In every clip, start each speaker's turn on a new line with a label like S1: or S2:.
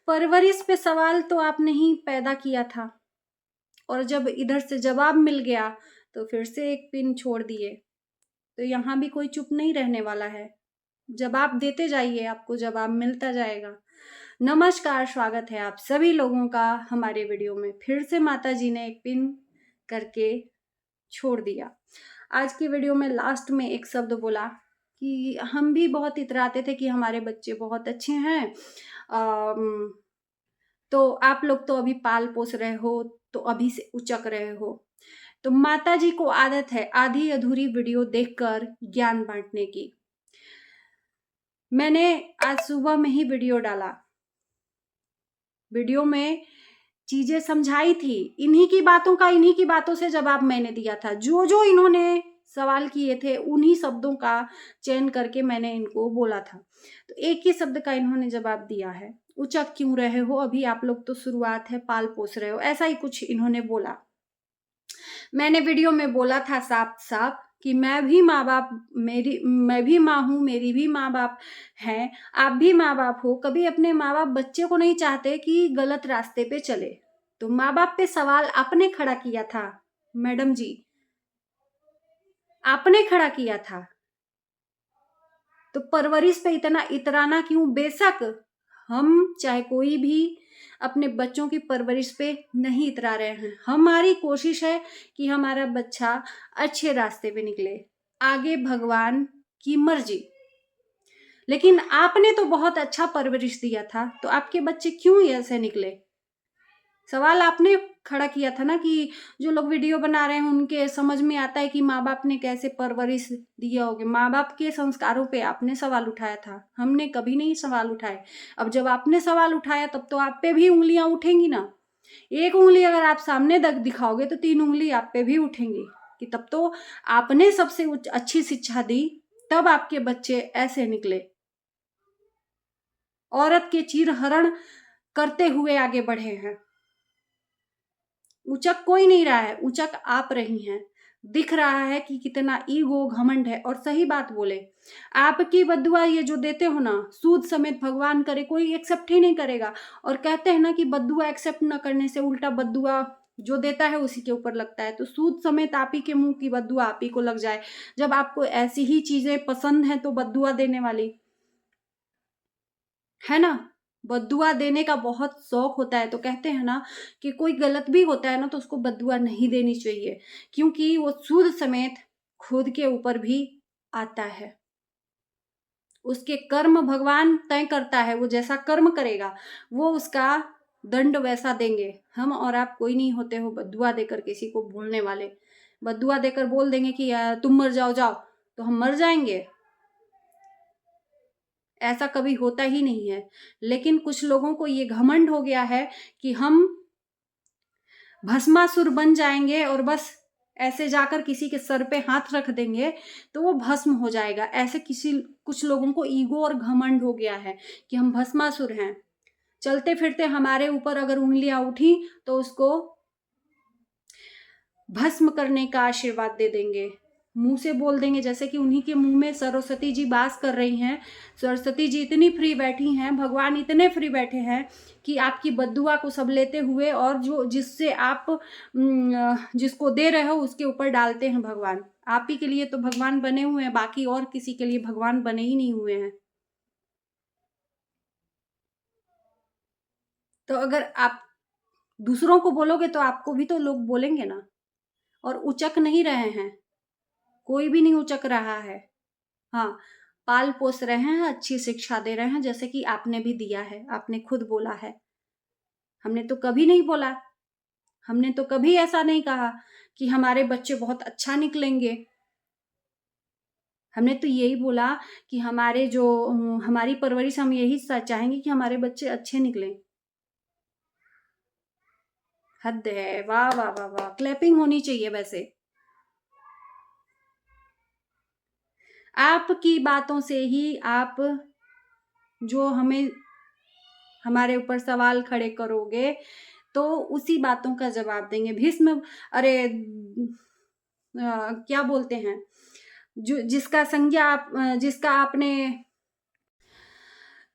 S1: परवरिश पे सवाल तो आपने ही पैदा किया था, और जब इधर से जवाब मिल गया तो फिर से एक पिन छोड़ दिए। तो यहाँ भी कोई चुप नहीं रहने वाला है, जवाब देते जाइए, आपको जवाब मिलता जाएगा। नमस्कार, स्वागत है आप सभी लोगों का हमारे वीडियो में। फिर से माता जी ने एक पिन करके छोड़ दिया। आज की वीडियो में लास्ट में एक शब्द बोला कि हम भी बहुत इतराते थे कि हमारे बच्चे बहुत अच्छे हैं, तो आप लोग तो अभी पाल पोस रहे हो, तो अभी से उचक रहे हो। तो माता जी को आदत है आधी अधूरी वीडियो देखकर ज्ञान बांटने की। मैंने आज सुबह में ही वीडियो डाला, वीडियो में चीजें समझाई थी, इन्हीं की बातों से जवाब मैंने दिया था। जो जो इन्होंने सवाल किए थे उन्हीं शब्दों का चयन करके मैंने इनको बोला था। तो एक ही शब्द का इन्होंने जवाब दिया है, उचक क्यों रहे हो, अभी आप लोग तो शुरुआत है, पाल पोस रहे हो, ऐसा ही कुछ इन्होंने बोला। मैंने वीडियो में बोला था साफ साफ कि मैं भी माँ हूँ, मेरी भी माँ बाप हैं, आप भी माँ बाप हो। कभी अपने माँ बाप बच्चे को नहीं चाहते कि गलत रास्ते पे चले, तो माँ बाप पे सवाल आपने खड़ा किया था मैडम जी, आपने खड़ा किया था। तो परवरिश पे इतना इतराना क्यों? बेशक हम चाहे कोई भी अपने बच्चों की परवरिश पे नहीं इतरा रहे हैं, हमारी कोशिश है कि हमारा बच्चा अच्छे रास्ते पे निकले, आगे भगवान की मर्जी। लेकिन आपने तो बहुत अच्छा परवरिश दिया था, तो आपके बच्चे क्यों ऐसे निकले? सवाल आपने खड़ा किया था ना कि जो लोग वीडियो बना रहे हैं उनके समझ में आता है कि माँ बाप ने कैसे परवरिश दिया होगा। माँ बाप के संस्कारों पे आपने सवाल उठाया था, हमने कभी नहीं सवाल उठाए। अब जब आपने सवाल उठाया तब तो आप पे भी उंगलियां उठेंगी ना। एक उंगली अगर आप सामने दिखाओगे तो 3 उंगली आप पे भी उठेंगी कि तब तो आपने सबसे अच्छी शिक्षा दी, तब आपके बच्चे ऐसे निकले, औरत के चीरहरण करते हुए आगे बढ़े हैं। उचक कोई नहीं रहा है, उचक आप रही हैं। दिख रहा है कि कितना ईगो घमंड है। और सही बात बोले, आपकी बद्दुआ ये जो देते हो ना, सूद समेत भगवान करे कोई एक्सेप्ट ही नहीं करेगा। और कहते हैं ना कि बद्दुआ एक्सेप्ट न करने से उल्टा बद्दुआ जो देता है उसी के ऊपर लगता है। तो सूद समेत आप ही के मुंह की बद्दुआ आप ही को लग जाए। जब आपको ऐसी ही चीजें पसंद है तो बद्दुआ देने वाली है ना, बद्दुआ देने का बहुत शौक होता है। तो कहते हैं ना कि कोई गलत भी होता है ना तो उसको बद्दुआ नहीं देनी चाहिए, क्योंकि वो सूद समेत खुद के ऊपर भी आता है। उसके कर्म भगवान तय करता है, वो जैसा कर्म करेगा वो उसका दंड वैसा देंगे। हम और आप कोई नहीं होते हो बद्दुआ देकर किसी को भूलने वाले। बद्दुआ देकर बोल देंगे कि तुम मर जाओ जाओ, तो हम मर जाएंगे? ऐसा कभी होता ही नहीं है। लेकिन कुछ लोगों को ये घमंड हो गया है कि हम भस्मासुर बन जाएंगे और बस ऐसे जाकर किसी के सर पे हाथ रख देंगे तो वो भस्म हो जाएगा। ऐसे कुछ लोगों को ईगो और घमंड हो गया है कि हम भस्मासुर हैं। चलते फिरते हमारे ऊपर अगर उंगलियां उठी तो उसको भस्म करने का आशीर्वाद दे देंगे, मुंह से बोल देंगे। जैसे कि उन्हीं के मुंह में सरस्वती जी वास कर रही हैं। सरस्वती जी इतनी फ्री बैठी हैं, भगवान इतने फ्री बैठे हैं कि आपकी बद्दुआ को सब लेते हुए और जो जिससे आप जिसको दे रहे हो उसके ऊपर डालते हैं भगवान। आप ही के लिए तो भगवान बने हुए हैं, बाकी और किसी के लिए भगवान बने ही नहीं हुए हैं। तो अगर आप दूसरों को बोलोगे तो आपको भी तो लोग बोलेंगे ना। और उचक नहीं रहे हैं, कोई भी नहीं उचक रहा है। हाँ, पाल पोस रहे हैं, अच्छी शिक्षा दे रहे हैं, जैसे कि आपने भी दिया है, आपने खुद बोला है। हमने तो कभी नहीं बोला, हमने तो कभी ऐसा नहीं कहा कि हमारे बच्चे बहुत अच्छा निकलेंगे। हमने तो यही बोला कि हमारी परवरिश, हम यही चाहेंगे कि हमारे बच्चे अच्छे निकलें। हद है, वाह वाह वाह वाह, क्लैपिंग होनी चाहिए वैसे। आपकी बातों से ही आप जो हमारे ऊपर सवाल खड़े करोगे तो उसी बातों का जवाब देंगे। भीष्म, अरे क्या बोलते हैं, जो जिसका आपने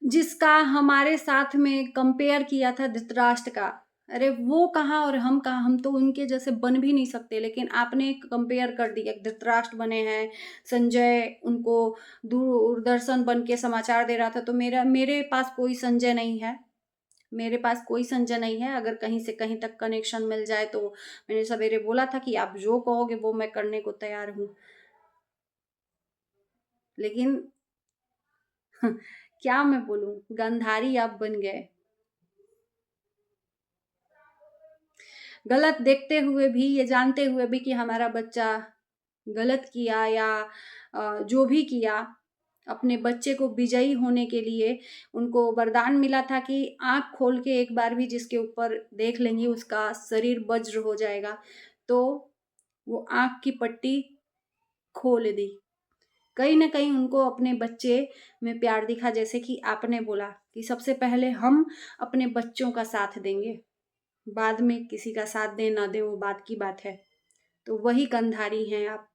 S1: जिसका हमारे साथ में कंपेयर किया था धृतराष्ट्र का, अरे वो कहाँ और हम कहाँ, हम तो उनके जैसे बन भी नहीं सकते, लेकिन आपने कंपेयर कर दिया। धृतराष्ट्र बने हैं, संजय उनको दूरदर्शन बन के समाचार दे रहा था, तो मेरे पास कोई संजय नहीं है, मेरे पास कोई संजय नहीं है। अगर कहीं से कहीं तक कनेक्शन मिल जाए तो मैंने सवेरे बोला था कि आप जो कहोगे वो मैं करने को तैयार हूँ, लेकिन क्या मैं बोलूं, गंधारी आप बन गए। गलत देखते हुए भी, ये जानते हुए भी कि हमारा बच्चा गलत किया या जो भी किया, अपने बच्चे को विजयी होने के लिए उनको वरदान मिला था कि आँख खोल के एक बार भी जिसके ऊपर देख लेंगे उसका शरीर वज्र हो जाएगा। तो वो आँख की पट्टी खोल दी। कहीं न कहीं उनको अपने बच्चे में प्यार दिखा, जैसे कि आपने बोला कि सबसे पहले हम अपने बच्चों का साथ देंगे, बाद में किसी का साथ दें ना दें वो बात की बात है। तो वही कंधारी हैं आप।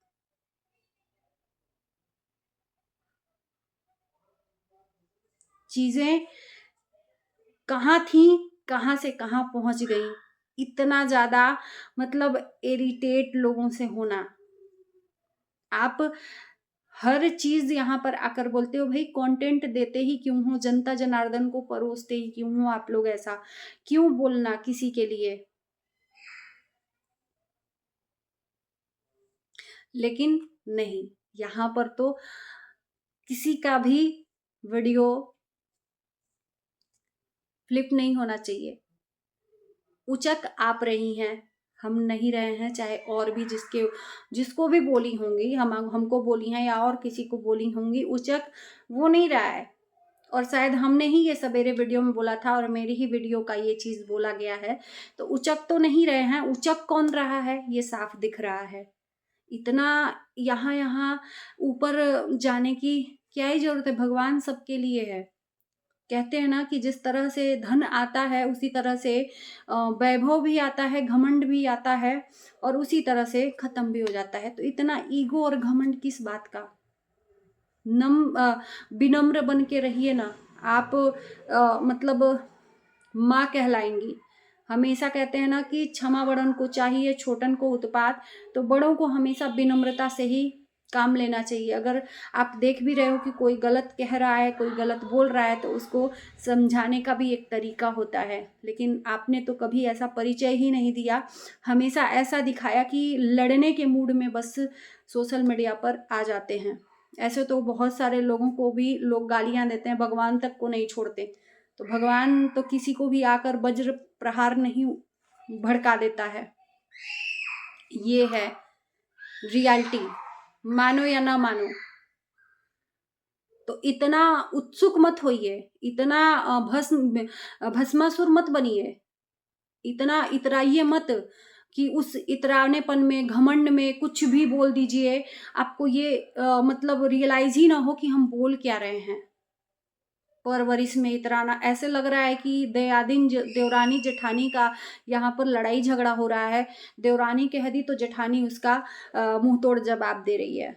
S1: चीज़ें कहाँ थी, कहाँ से कहाँ पहुँच गई। इतना ज़्यादा मतलब इरिटेट लोगों से होना। आप हर चीज़ यहाँ पर आकर बोलते हो, भई कंटेंट देते ही क्यों हो? जनता जनार्दन को परोसते ही क्यों हो आप लोग ऐसा? क्यों बोलना किसी के लिए? लेकिन नहीं, यहाँ पर तो किसी का भी वीडियो फ्लिप नहीं होना चाहिए। उचक आप रही हैं, हम नहीं रहे हैं, चाहे और भी जिसको भी बोली होंगी, हमको बोली हैं या और किसी को बोली होंगी, उचक वो नहीं रहा है। और शायद हमने ही ये सवेरे वीडियो में बोला था और मेरी ही वीडियो का ये चीज़ बोला गया है, तो उचक तो नहीं रहे हैं, उचक कौन रहा है ये साफ दिख रहा है। इतना यहाँ-यहाँ ऊपर जाने की क्या ही ज़रूरत है, भगवान सबके लिए है। कहते हैं ना कि जिस तरह से धन आता है उसी तरह से वैभव भी आता है, घमंड भी आता है और उसी तरह से खत्म भी हो जाता है। तो इतना ईगो और घमंड किस बात का? विनम्र बन के रहिए ना। आप मतलब माँ कहलाएँगी। हमेशा कहते हैं ना कि क्षमा बड़न को चाहिए, छोटन को उत्पात। तो बड़ों को हमेशा विनम्रता से ही काम लेना चाहिए। अगर आप देख भी रहे हो कि कोई गलत कह रहा है, कोई गलत बोल रहा है, तो उसको समझाने का भी एक तरीका होता है। लेकिन आपने तो कभी ऐसा परिचय ही नहीं दिया। हमेशा ऐसा दिखाया कि लड़ने के मूड में बस सोशल मीडिया पर आ जाते हैं। ऐसे तो बहुत सारे लोगों को भी लोग गालियाँ देते हैं, भगवान तक को नहीं छोड़ते। तो भगवान तो किसी को भी आकर वज्र प्रहार नहीं भड़का देता है। ये है रियलिटी, मानो या ना मानो। तो इतना उत्सुक मत होइए, इतना भस्मासुर मत बनिए, इतना इतराइए मत कि उस इतरानेपन में, घमंड में कुछ भी बोल दीजिए। आपको ये मतलब रियलाइज़ ही ना हो कि हम बोल क्या रहे हैं। परवरिश में इतराना, ऐसे लग रहा है कि देवरानी जेठानी का यहाँ पर लड़ाई झगड़ा हो रहा है। देवरानी कह दी तो जेठानी उसका मुंह तोड़ जवाब दे रही है।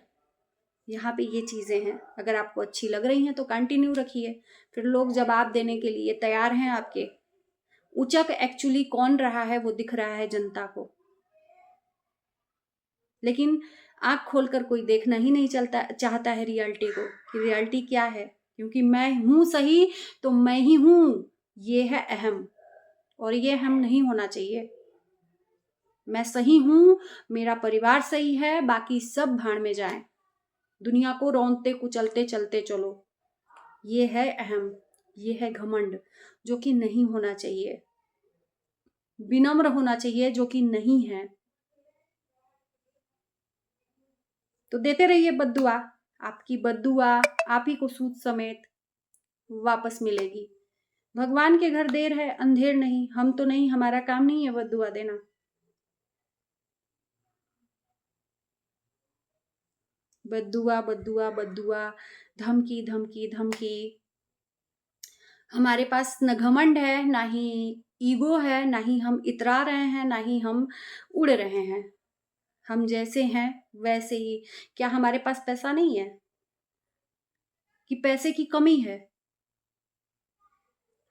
S1: यहाँ पे ये चीजें हैं। अगर आपको अच्छी लग रही हैं तो कंटिन्यू रखिए, फिर लोग जवाब देने के लिए तैयार हैं आपके। उचक एक्चुअली कौन रहा है वो दिख रहा है जनता को, लेकिन आँख खोलकर कोई देखना ही नहीं चाहता है रियलिटी को कि रियलिटी क्या है। क्योंकि मैं हूँ सही तो मैं ही हूँ, ये है अहम, और ये अहम नहीं होना चाहिए। मैं सही हूँ, मेरा परिवार सही है, बाकी सब भाड़ में जाएं, दुनिया को रौंदते कुचलते चलते चलो। ये है अहम, ये है घमंड, जो कि नहीं होना चाहिए। विनम्र होना चाहिए, जो कि नहीं है। तो देते रहिए बद्दुआ, आपकी बद्दुआ आप ही को सूद समेत वापस मिलेगी। भगवान के घर देर है अंधेर नहीं, हम तो नहीं, हमारा काम नहीं है बद्दुआ देना। बद्दुआ बद्दुआ बद्दुआ, धमकी धमकी धमकी। हमारे पास न घमंड है, ना ही ईगो है, ना ही हम इतरा रहे हैं, ना ही हम उड़ रहे हैं। हम जैसे हैं वैसे ही। क्या हमारे पास पैसा नहीं है, कि पैसे की कमी है?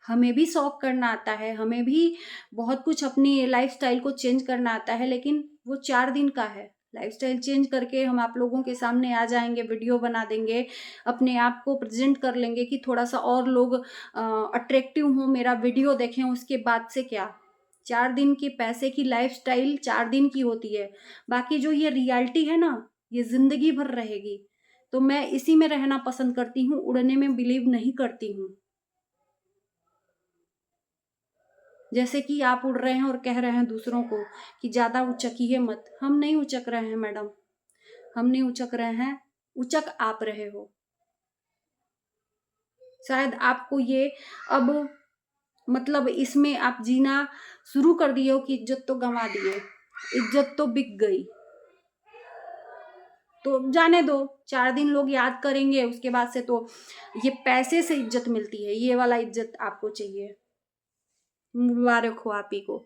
S1: हमें भी शौक करना आता है, हमें भी बहुत कुछ अपनी लाइफ़स्टाइल को चेंज करना आता है, लेकिन वो 4 दिन का है। लाइफ़स्टाइल चेंज करके हम आप लोगों के सामने आ जाएँगे, वीडियो बना देंगे, अपने आप को प्रेज़ेंट कर लेंगे कि थोड़ा-सा और लोग अट्रैक्टिव हों, मेरा वीडियो देखें, उसके बाद से क्या? 4 दिन के पैसे की लाइफ़स्टाइल 4 दिन की होती है। बाकी जो ये रियलिटी है ना, ये ज़िंदगी भर रहेगी। तो मैं इसी में रहना पसंद करती हूँ, उड़ने में बिलीव नहीं करती हूँ। जैसे कि आप उड़ रहे हैं और कह रहे हैं दूसरों को कि ज़्यादा उचकिए मत। हम नहीं उचक रहे हैं मैडम, हम नहीं उचक रहे हैं, उचक आप रहे हो। शायद आपको ये अब मतलब इसमें आप जीना शुरू कर दिए हो कि इज़्ज़त तो गँवा दिए, इज़्ज़त तो बिक गई। तो जाने दो, 4 दिन लोग याद करेंगे, उसके बाद से तो ये पैसे से इज़्ज़त मिलती है, ये वाला इज़्ज़त आपको चाहिए। मुबारक हो आप ही को।